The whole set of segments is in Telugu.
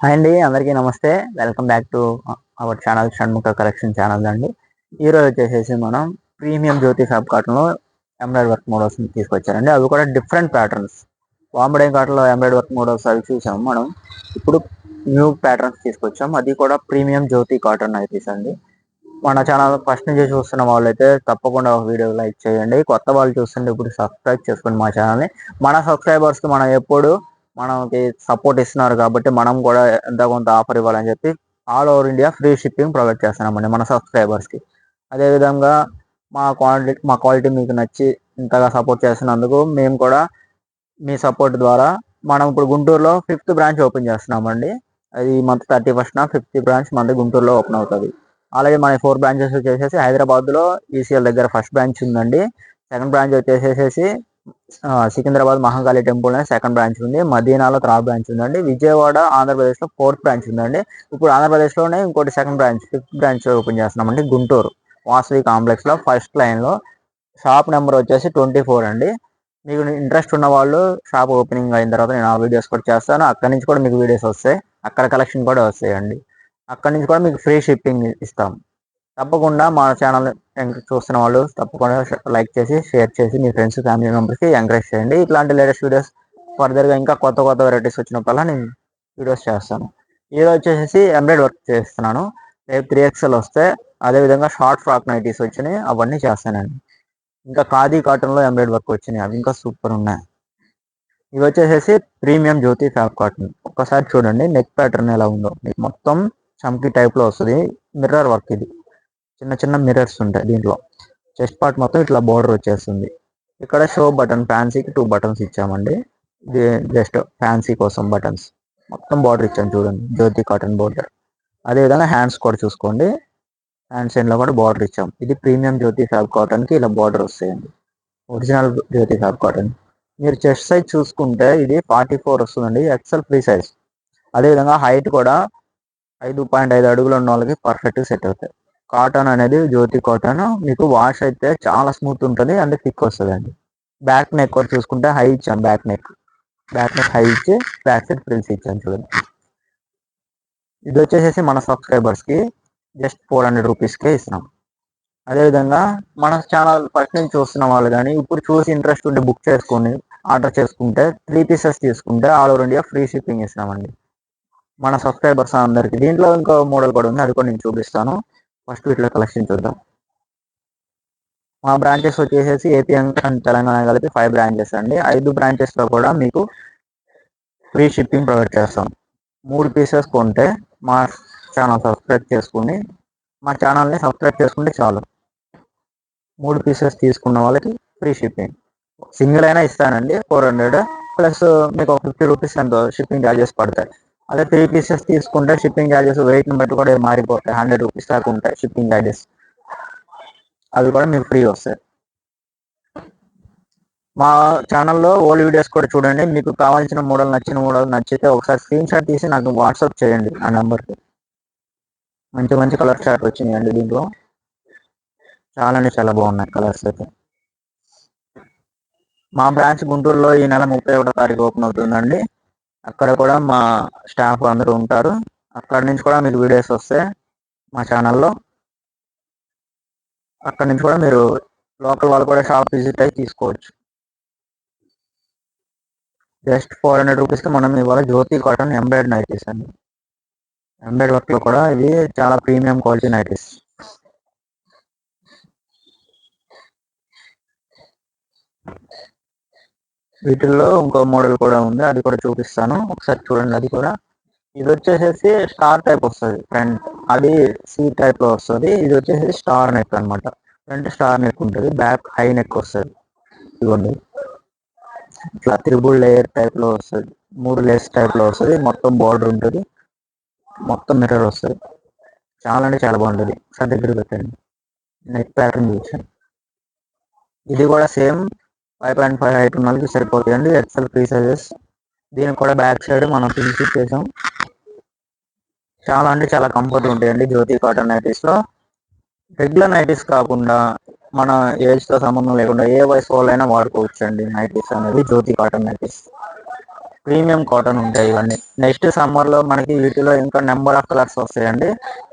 హాయ్ అండి, అందరికీ నమస్తే. Welcome back to our channel Shanmukha collection channel అండి. ఈరోజు వచ్చేసేసి మనం ప్రీమియం జ్యోతి ఫ్యాబ్ కాటన్లో ఎంబ్రాయిడరీ వర్క్ మోడల్స్ తీసుకొచ్చారండి. అవి కూడా డిఫరెంట్ ప్యాటర్న్స్. బాంబడే కాటన్లో ఎంబ్రాయిడరీ వర్క్ మోడల్స్ అవి చూసాము మనం. ఇప్పుడు న్యూ ప్యాటర్న్స్ తీసుకొచ్చాం, అది కూడా ప్రీమియం జ్యోతి కాటన్ నైటీస్ అండి. మన ఛానల్ ఫస్ట్ నుంచి చూస్తున్న వాళ్ళైతే తప్పకుండా ఒక వీడియో లైక్ చేయండి. కొత్త వాళ్ళు చూస్తుంటే ఇప్పుడు సబ్స్క్రైబ్ చేసుకోండి మా ఛానల్ని. మన సబ్స్క్రైబర్స్కి మనం ఎప్పుడు మనకి సపోర్ట్ ఇస్తున్నారు కాబట్టి మనం కూడా ఎంత కొంత ఆఫర్ ఇవ్వాలని చెప్పి all over India free shipping provide చేస్తున్నామండి మన సబ్స్క్రైబర్స్కి. అదేవిధంగా మా క్వాలిటీ మీకు నచ్చి ఇంతగా సపోర్ట్ చేస్తున్నందుకు మేము కూడా మీ సపోర్ట్ ద్వారా మనం ఇప్పుడు గుంటూరులో 5th బ్రాంచ్ ఓపెన్ చేస్తున్నామండి. అది ఈ మంత్ 31st 5th బ్రాంచ్ మన గుంటూరులో ఓపెన్ అవుతుంది. అలాగే మన 4 బ్రాంచెస్ వచ్చేసేసి హైదరాబాద్లో ఈసీఎల్ దగ్గర ఫస్ట్ బ్రాంచ్ ఉందండి. సెకండ్ బ్రాంచ్ వచ్చేసేసి సికింద్రాబాద్ మహంకాళి టెంపుల్ అనేది సెకండ్ బ్రాంచ్ ఉంది. మదీనాలో థర్డ్ బ్రాంచ్ ఉందండి. విజయవాడ ఆంధ్రప్రదేశ్లో 4th బ్రాంచ్ ఉందండి. ఇప్పుడు ఆంధ్రప్రదేశ్లోనే ఇంకోటి second branch 5th branch open చేస్తున్నామండి గుంటూరు వాసవి కాంప్లెక్స్లో ఫస్ట్ లైన్లో. షాప్ నెంబర్ వచ్చేసి 24 అండి. మీకు ఇంట్రెస్ట్ ఉన్న వాళ్ళు షాప్ ఓపెనింగ్ అయిన తర్వాత నేను ఆ వీడియోస్ కూడా చేస్తాను. అక్కడి నుంచి కూడా మీకు వీడియోస్ వస్తాయి, అక్కడ కలెక్షన్ కూడా వస్తాయండి. అక్కడి నుంచి కూడా మీకు ఫ్రీ షిప్పింగ్ ఇస్తాం. తప్పకుండా మా ఛానల్ చూస్తున్న వాళ్ళు తప్పకుండా లైక్ చేసి షేర్ చేసి మీ ఫ్రెండ్స్ ఫ్యామిలీ మెంబర్స్కి ఎంకరేజ్ చేయండి. ఇట్లాంటి లేటెస్ట్ వీడియోస్ ఫర్దర్గా ఇంకా కొత్త కొత్త వెరైటీస్ వచ్చినప్పుడల్లా నేను వీడియోస్ చేస్తాను. ఈరోజు వచ్చేసి ఎంబ్రాయిడరీ వర్క్ చేస్తున్నాను. రేపు 3XL వస్తే అదేవిధంగా షార్ట్ ఫ్రాక్ నైటీస్ వచ్చినాయి, అవన్నీ చేస్తానండి. ఇంకా ఖాదీ కాటన్లో ఎంబ్రాయిడరీ వర్క్ వచ్చినాయి, అవి ఇంకా సూపర్ ఉన్నాయి. ఇవి వచ్చేసేసి ప్రీమియం జ్యోతి ఫ్యాబ్ కాటన్. ఒక్కసారి చూడండి నెక్ ప్యాటర్న్ ఎలా ఉందో. మీకు మొత్తం చమ్కీ టైప్లో వస్తుంది. మిర్రర్ వర్క్, ఇది చిన్న చిన్న మిర్రర్స్ ఉంటాయి దీంట్లో. చెస్ట్ పార్ట్ మొత్తం ఇట్లా బోర్డర్ వచ్చేస్తుంది. ఇక్కడ షో బటన్ ఫ్యాన్సీకి 2 బటన్స్ ఇచ్చామండి. ఇది జస్ట్ ఫ్యాన్సీ కోసం బటన్స్. మొత్తం బార్డర్ ఇచ్చాను చూడండి, జ్యోతి కాటన్ బోర్డర్. అదేవిధంగా హ్యాండ్స్ కూడా చూసుకోండి, హ్యాండ్స్ ఎండ్లో కూడా బార్డర్ ఇచ్చాం. ఇది ప్రీమియం జ్యోతి ఫ్యాబ్ కాటన్కి ఇలా బార్డర్ వస్తాయండి. ఒరిజినల్ జ్యోతి ఫ్యాబ్ కాటన్. మీరు చెస్ట్ సైజ్ చూసుకుంటే ఇది 44 వస్తుందండి, ఎక్సెల్ ఫ్రీ సైజ్. అదేవిధంగా హైట్ కూడా 5.5 అడుగులు ఉన్న వాళ్ళకి పర్ఫెక్ట్గా సెట్ అవుతాయి. కాటన్ అనేది జ్యోతి కాటన్ మీకు వాష్ అయితే చాలా స్మూత్ ఉంటుంది, అంటే థిక్ వస్తుంది అండి. బ్యాక్ నెక్ కూడా చూసుకుంటే హై ఇచ్చాను, బ్యాక్ నెక్ హై ఇచ్చి బ్యాక్ సైడ్ ఫ్రిల్స్ ఇచ్చాను చూడండి. ఇది వచ్చేసేసి మన సబ్స్క్రైబర్స్కి జస్ట్ 400 రూపీస్కే ఇస్తున్నాం. అదేవిధంగా మన ఛానల్ ఫస్ట్ నుంచి చూస్తున్న వాళ్ళు కానీ ఇప్పుడు చూసి ఇంట్రెస్ట్ ఉంటే బుక్ చేసుకొని ఆర్డర్ చేసుకుంటే 3 పీసెస్ తీసుకుంటే all over India free shipping ఇస్తున్నామండి మన సబ్స్క్రైబర్స్ అందరికి. దీంట్లో ఇంకో మోడల్ కూడా ఉంది, అది కూడా నేను చూపిస్తాను. ఫస్ట్ వీటిలో కలెక్షన్ చూద్దాం. మా బ్రాంచెస్ వచ్చేసేసి ఏపీ అండ్ తెలంగాణ కలిపి 5 బ్రాంచెస్ అండి. 5 బ్రాంచెస్లో కూడా మీకు ఫ్రీ షిప్పింగ్ ప్రొవైడ్ చేస్తాం. 3 పీసెస్ కొంటే మా ఛానల్ సబ్స్క్రైబ్ చేసుకుని మా ఛానల్ని సబ్స్క్రైబ్ చేసుకుంటే చాలు. 3 పీసెస్ తీసుకున్న వాళ్ళకి ఫ్రీ షిప్పింగ్. సింగిల్ అయినా ఇస్తానండి 400 ప్లస్ మీకు ఒక 50 రూపీస్ ఎంతో షిప్పింగ్ ఛార్జెస్ పడతాయి. అదే 3 పీసెస్ తీసుకుంటే షిప్పింగ్ ఛార్జెస్ వెయిట్ని బట్టి కూడా మారిపోతాయి, 100 రూపీస్ దాకా ఉంటాయి షిప్పింగ్ ఛార్జెస్. అవి కూడా మీకు ఫ్రీ వస్తాయి. మా ఛానల్లో ఓల్డ్ వీడియోస్ కూడా చూడండి. మీకు కావాల్సిన మోడల్ నచ్చితే ఒకసారి స్క్రీన్ షాట్ తీసి నాకు వాట్సాప్ చేయండి ఆ నెంబర్కి. మంచి మంచి కలర్ షాట్ వచ్చినాయండి దీంట్లో, చాలా అంటే చాలా బాగున్నాయి కలర్స్ అయితే. మా బ్రాంచ్ గుంటూరులో ఈ నెల 31వ తారీఖు ఓపెన్ అవుతుందండి. అక్కడ కూడా మా స్టాఫ్ అందరూ ఉంటారు. అక్కడ నుంచి కూడా మీకు వీడియోస్ వస్తాయి మా ఛానల్లో. అక్కడ నుంచి కూడా మీరు లోకల్ వాళ్ళు కూడా షాప్ విజిట్ అయ్యి తీసుకోవచ్చు. జస్ట్ 400 రూపీస్కి మనం ఇవాళ జ్యోతి కాటన్ ఎంబ్రాయిడరీ నైటీస్ అండి. ఎంబ్రాయిడరీ వర్క్లో కూడా ఇవి చాలా ప్రీమియం క్వాలిటీ నైటీస్. వీటిల్లో ఇంకో మోడల్ కూడా ఉంది, అది కూడా చూపిస్తాను, ఒకసారి చూడండి అది కూడా. ఇది వచ్చేసేసి స్టార్ టైప్ వస్తుంది ఫ్రంట్, అది సి టైప్లో వస్తుంది. ఇది వచ్చేసి స్టార్ నెక్ అనమాట. ఫ్రంట్ స్టార్ నెక్ ఉంటుంది, బ్యాక్ హై నెక్ వస్తుంది. ఇవ్వండి ఇట్లా 3 లేయర్ టైప్లో వస్తుంది, 3 లేయర్స్ టైప్లో వస్తుంది. మొత్తం బార్డర్ ఉంటుంది, మొత్తం మిర్రర్ వస్తుంది. చాలా అంటే చాలా బాగుంటుంది. ఒకసారి దగ్గర పెట్టండి, నెక్ ప్యాటర్న్ చూసాను. ఇది కూడా సేమ్ 5.5 హైట్ ఉన్న వాళ్ళకి సరిపోతాయండి, ఎక్సెల్ ఫ్రీ సైజెస్. దీనికి కూడా బ్యాక్ సైడ్ మనం ఫినిష్ చేసాం. చాలా అంటే చాలా కంఫర్ట్ ఉంటాయండి జ్యోతి కాటన్ నైటీస్లో. రెగ్యులర్ నైటీస్ కాకుండా మన ఏజ్తో సంబంధం లేకుండా ఏ వయసు వాళ్ళైనా వాడుకోవచ్చు అండి నైటీస్ అనేది, జ్యోతి కాటన్ నైటీస్. ప్రీమియం కాటన్ ఉంటాయి ఇవన్నీ. నెక్స్ట్ సమ్మర్లో మనకి వీటిలో ఇంకా నెంబర్ ఆఫ్ కలర్స్ వస్తాయండి.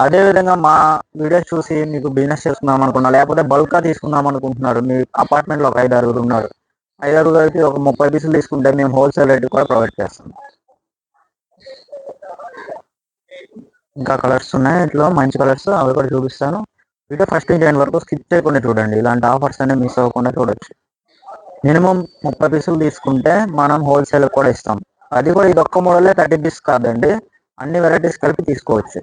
అదేవిధంగా మా వీడియోస్ చూసి మీకు బిజినెస్ చేసుకుందాం అనుకున్నా, లేకపోతే బల్క్గా తీసుకుందాం అనుకుంటున్నారు, మీ అపార్ట్మెంట్లో ఒక 5-6 ఉన్నారు, 5-6 ఒక 30 పీసులు తీసుకుంటే మేము హోల్సేల్ రేట్ కూడా ప్రొవైడ్ చేస్తాం. ఇంకా కలర్స్ ఉన్నాయి ఇట్లా మంచి కలర్స్, అవి కూడా చూపిస్తాను. వీడియో ఫస్ట్ నుంచి ఎండ్ వరకు స్కిప్ చేయకుండా చూడండి, ఇలాంటి ఆఫర్స్ అనేవి మిస్ అవ్వకుండా చూడొచ్చు. మినిమం 30 పీసులు తీసుకుంటే మనం హోల్సేల్ కూడా ఇస్తాం. అది కూడా ఇది ఒక్క మోడలే 30 పీస్ కాదండి, అన్ని వెరైటీస్ కలిపి తీసుకోవచ్చు.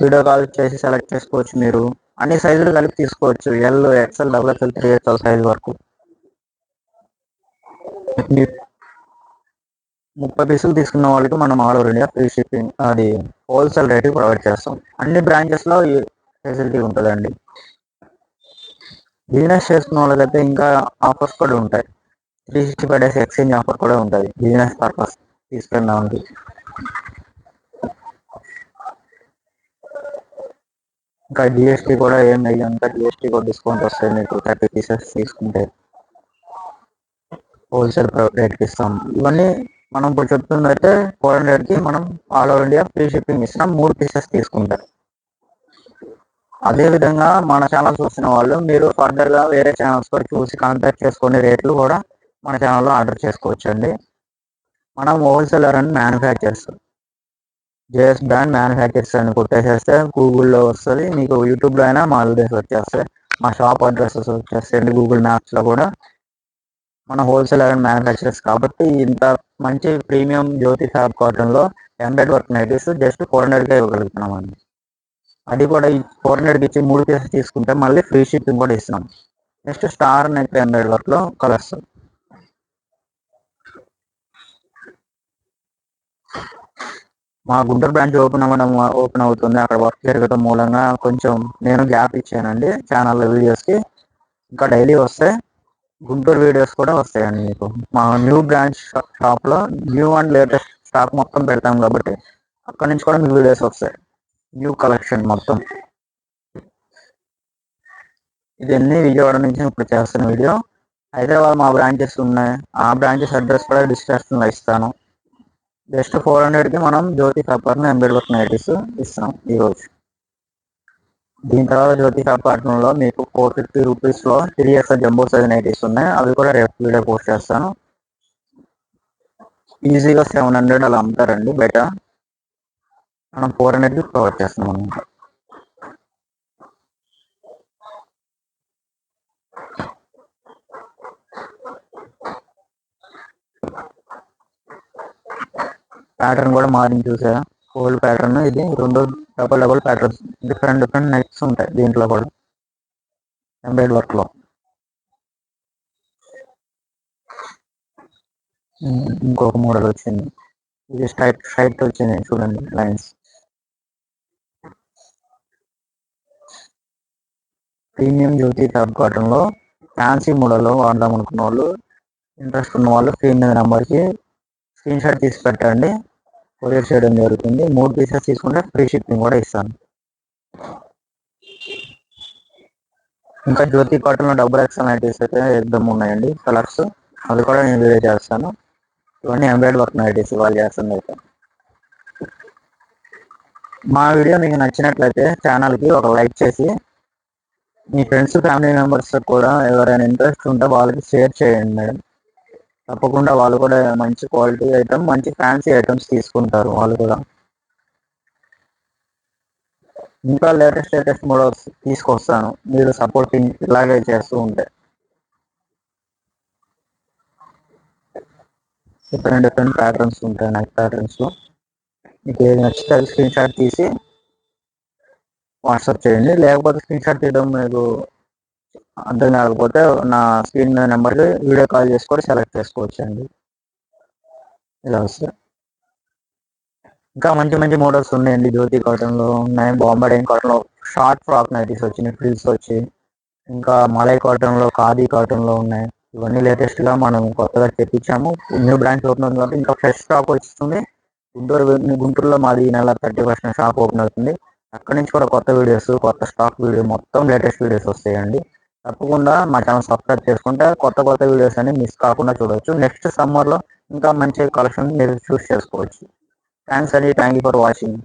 వీడియో కాల్ చేసి సెలెక్ట్ చేసుకోవచ్చు, మీరు అన్ని సైజులు కలిపి తీసుకోవచ్చు. L, XL, double XL, 3XL size వరకు. 30 పీసులు తీసుకున్న వాళ్ళకి మనం all over India free shipping, అది హోల్సేల్ రేట్ ప్రొవైడ్ చేస్తాం. అన్ని బ్రాంచెస్లో ఈ ఫెసిలిటీ ఉంటుందండి. బిజినెస్ చేసుకున్న వాళ్ళకైతే ఇంకా ఆఫర్స్ కూడా ఉంటాయి. 365 days ఎక్స్చేంజ్ ఆఫర్ కూడా ఉంటుంది బిజినెస్ పర్పస్ తీసుకెళ్ళడానికి. ఇంకా జిఎస్టీ కూడా ఏం లేదు, ఇంకా జిఎస్టీ కూడా డిస్కౌంట్ వస్తుంది మీకు 30 పీసెస్ తీసుకుంటే. హోల్సేల్ రేట్కి ఇస్తాం. ఇవన్నీ మనం ఇప్పుడు చెప్తున్నట్టే 400కి మనం all over India free shipping ఇస్తాం 3 పీసెస్ తీసుకుంటారు. అదేవిధంగా మన ఛానల్ చూసిన వాళ్ళు మీరు ఫర్దర్గా వేరే ఛానల్స్ కూడా చూసి కాంటాక్ట్ చేసుకునే రేట్లు కూడా మన ఛానల్లో ఆర్డర్ చేసుకోవచ్చు అండి. మనం wholesaler and manufacturers, JS brand manufacturers అని కొట్టేసేస్తే గూగుల్లో వస్తుంది, మీకు యూట్యూబ్లో అయినా మా వీడియోస్ వచ్చేస్తాయి, మా షాప్ అడ్రస్సెస్ వచ్చేస్తాయండి గూగుల్ మ్యాప్స్లో కూడా. మన హోల్సేలర్ అండ్ మ్యానుఫ్యాక్చరర్స్ కాబట్టి ఇంత మంచి ప్రీమియం జ్యోతి ఫ్యాబ్ కాటన్లో ఎంబ్రాయిడరీ వర్క్ నైటీస్ జస్ట్ 400కే ఇవ్వగలుగుతున్నాం అండి. అది కూడా ఈ 400కి ఇచ్చి 3 పీసెస్ తీసుకుంటే మళ్ళీ ఫ్రీ షిప్పింగ్ కూడా ఇస్తున్నాం. నెక్స్ట్ స్టార్ నెక్ ఎంబ్రాయిడరీ వర్క్లో కలర్స్. మా గుంటూరు బ్రాంచ్ ఓపెన్ అవుతుంది, అక్కడ వర్క్ జరగడం మూలంగా కొంచెం నేను గ్యాప్ ఇచ్చానండి ఛానల్ వీడియోస్కి. ఇంకా డైలీ వస్తాయి, గుంటూరు వీడియోస్ కూడా వస్తాయండి మీకు. మా న్యూ బ్రాంచ్ షాప్లో న్యూ అండ్ లేటెస్ట్ స్టాక్ మొత్తం పెడతాం కాబట్టి అక్కడ నుంచి కూడా మీకు వీడియోస్ వస్తాయి, న్యూ కలెక్షన్ మొత్తం. ఇవన్నీ విజయవాడ నుంచి ఇప్పుడు చేస్తున్న వీడియో. హైదరాబాద్ మా బ్రాంచెస్ ఉన్నాయి, ఆ బ్రాంచెస్ అడ్రస్ కూడా డిస్క్రిప్షన్లో ఇస్తాను. జస్ట్ 400కి మనం జ్యోతి ఫ్యాబ్రిక్ ఎంబ్రాయిడరీ వర్క్ నైటీస్ ఇస్తున్నాం ఈరోజు. దీని తర్వాత జ్యోతి ఫ్యాబ్రిక్లో మీకు 450 రూపీస్లో 3XL జంబో సైజ్ నైటీస్ ఉన్నాయి, అవి కూడా రేపు వీడియో పోస్ట్ చేస్తాను. ఈజీగా 700 అలా అమ్ముతారండి బయట, మనం 400కి ప్రొవైడ్ చేస్తున్నాం అనమాట. ప్యాటర్న్ కూడా మారింది చూసా, ఓల్డ్ ప్యాటర్న్ ఇది, 2 డబల్ ప్యాటర్న్స్, డిఫరెంట్ నెక్స్ ఉంటాయి దీంట్లో కూడా ఎంబ్రాయిడరీ వర్క్లో. ఇంకొక మోడల్ వచ్చింది, ఇది స్ట్రైట్ వచ్చింది చూడండి లైన్స్. ప్రీమియం జ్యోతి ఫ్యాబ్ కాటన్లో ఫ్యాన్సీ మోడల్లో వాడదాం అనుకున్న వాళ్ళు, ఇంట్రెస్ట్ ఉన్న వాళ్ళు స్క్రీన్ మీద నెంబర్కి స్క్రీన్ షాట్ తీసి పెట్టండి, కొరియర్ చేయడం జరుగుతుంది. 3 పీసెస్ తీసుకుంటే ఫ్రీ షిప్పింగ్ కూడా ఇస్తాను. ఇంకా జ్యోతి కాటన్లో డబుల్ ఎక్స్ఎల్ నైటీస్ అయితే ఎగ్దమ్ ఉన్నాయండి కలర్స్, అవి కూడా నేను వీడియో చేస్తాను. ఇవన్నీ ఎంబ్రాయిడరీ వర్క్ నైటీస్ ఇవాళ చేస్తుంది. అయితే మా వీడియో మీకు నచ్చినట్లయితే ఛానల్కి ఒక లైక్ చేసి మీ ఫ్రెండ్స్ ఫ్యామిలీ మెంబర్స్ కూడా ఎవరైనా ఇంట్రెస్ట్ ఉంటే వాళ్ళకి షేర్ చేయండి మేడం. తప్పకుండా వాళ్ళు కూడా మంచి క్వాలిటీ ఐటమ్, మంచి ఫ్యాన్సీ ఐటమ్స్ తీసుకుంటారు వాళ్ళు కూడా. ఇంకా లేటెస్ట్ మోడల్స్ తీసుకొస్తాను, మీరు సపోర్టింగ్ ఇలాగే చేస్తూ ఉంటే. డిఫరెంట్ ప్యాటర్న్స్ ఉంటాయి నెక్ ప్యాటర్న్స్లో, మీకు ఏది నచ్చితే అది స్క్రీన్ షాట్ తీసి వాట్సాప్ చేయండి. లేకపోతే స్క్రీన్ షాట్ తీయడం మీకు అర్థం కాకపోతే నా స్క్రీన్ నెంబర్కి వీడియో కాల్ చేసి కూడా సెలెక్ట్ చేసుకోవచ్చు అండి. ఇలా వస్తాయి. ఇంకా మంచి మోడల్స్ ఉన్నాయండి, జ్యోతి కాటన్లో ఉన్నాయి, బాంబే కాటన్లో షార్ట్ ఫ్రాక్ నైటీస్ వచ్చినాయి ఫ్రిల్స్ వచ్చి, ఇంకా మలై కాటన్లో, ఖాదీ కాటన్లో ఉన్నాయి. ఇవన్నీ లేటెస్ట్గా మనం కొత్తగా తెప్పించాము, న్యూ బ్రాంచ్ ఓపెన్ అవుతుంది కాబట్టి ఇంకా ఫ్రెష్ స్టాక్ వస్తుంది. గుంటూరులో మాది ఈ నెల 31st షాప్ ఓపెన్ అవుతుంది, అక్కడి నుంచి కూడా కొత్త వీడియోస్, కొత్త స్టాక్ వీడియో మొత్తం లేటెస్ట్ వీడియోస్ వస్తాయండి. తప్పకుండా మా ఛానల్ సబ్స్క్రైబ్ చేసుకుంటే కొత్త కొత్త వీడియోస్ అన్ని మిస్ కాకుండా చూడవచ్చు. నెక్స్ట్ సమ్మర్లో ఇంకా మంచి కలెక్షన్ మీరు చూస్ చేసుకోవచ్చు. థ్యాంక్స్ అండి, థ్యాంక్ యూ ఫర్ వాచింగ్.